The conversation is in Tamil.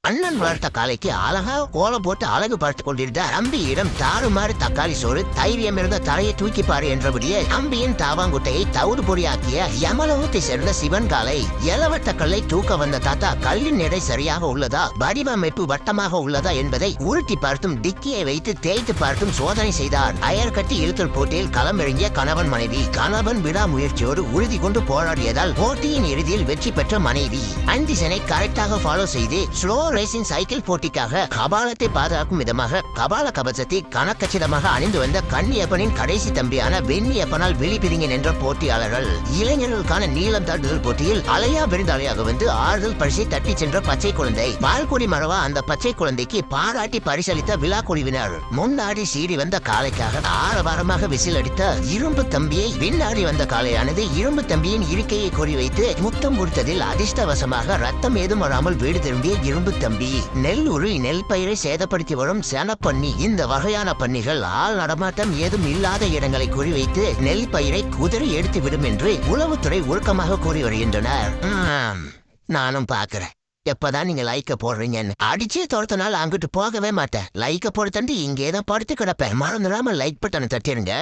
அண்ணன் வளர்த்த காலைக்கு அழகா கோலம் போட்டு அழகு பார்த்து கொண்டிருந்த அம்பியிடம் தாறுமாறு தக்காளி சோறு, தைரியம் இருந்த தலையை தூக்கி பாரு என்றபடியே அம்பியின் தாவாங்குட்டையை தவிடு பொடியாக்கிய யமலோகத்தை சேர்ந்த சிவன் காலை. இளவட்ட கல்லை தூக்க வந்த தாத்தா கல்லின் எடை சரியாக உள்ளதா, வடிவமைப்பு வட்டமாக உள்ளதா என்பதை உருட்டி பார்த்தும் டிக்கியை வைத்து தேய்த்து பார்த்தும் சோதனை செய்தார். அயர் கட்டி இழுத்தல் போட்டியில் களமிறங்கிய கணவன் மனைவி. கணவன் விடாமுயற்சியோடு உறுதி கொண்டு போராடியதால் போட்டியின் இறுதியில் வெற்றி பெற்ற மனைவி. கண்டிஷனை கரெக்டாக ஃபாலோ செய்து ஸ்லோ ரேசிங் சைக்கிள் போட்டிக்காக கபாலத்தை பாதுகாக்கும் விதமாக கபால கவசத்தை கணக்கச்சிதமாக அணிந்து வந்த கன்னியப்பனின் கடைசி தம்பியான வெண்ணியப்பனால் வெளிப்பிரிங்க என்ற போட்டியாளர்கள். இளைஞர்களுக்கான நீளம் தாண்டுதல் போட்டியில் அலையா விருந்தாளியாக வந்து ஆறுதல் பரிசை தட்டி சென்ற பச்சை குழந்தை. பால்குடி மரவா அந்த பச்சை குழந்தைக்கு பாராட்டி பரிசளித்த விழா குழுவினர். முன்னாடி சீறி வந்த காளைக்காக ஆரவாரமாக விசில் அடித்த இரும்பு தம்பியை விண்ணாடி வந்த காளையானது இரும்பு தம்பியின் இருக்கையை குறிவைத்து முத்தம் கொடுத்ததில் அதிர்ஷ்டவசமாக ரத்தம் ஏதும் வராமல் வீடு திரும்பிய இரும்பு தம்பி. நெல்லூரில் நெல் பயிரை சேதப்படுத்தி வரும் சனப்பன்னி. இந்த வகையான பன்னிகள் ஆள் நடமாட்டம் ஏதும் இல்லாத இடங்களை குறிவைத்து நெல் பயிரை குதிரை எடுத்து விடும் என்று உளவுத்துறை ஒழுக்கமாக கூறி வருகின்றனர். நானும் பாக்குறேன் எப்பதான் நீங்க லைக்க போடுறீங்கன்னு. அடிச்சே தோர்த்தனால அங்கிட்டு போகவே மாட்டேன். லைக்க போடுத்தண்டு இங்கேதான் படுத்து கிடப்பேன். மறந்துடாம லைக் பட்டனை தட்டிருங்க.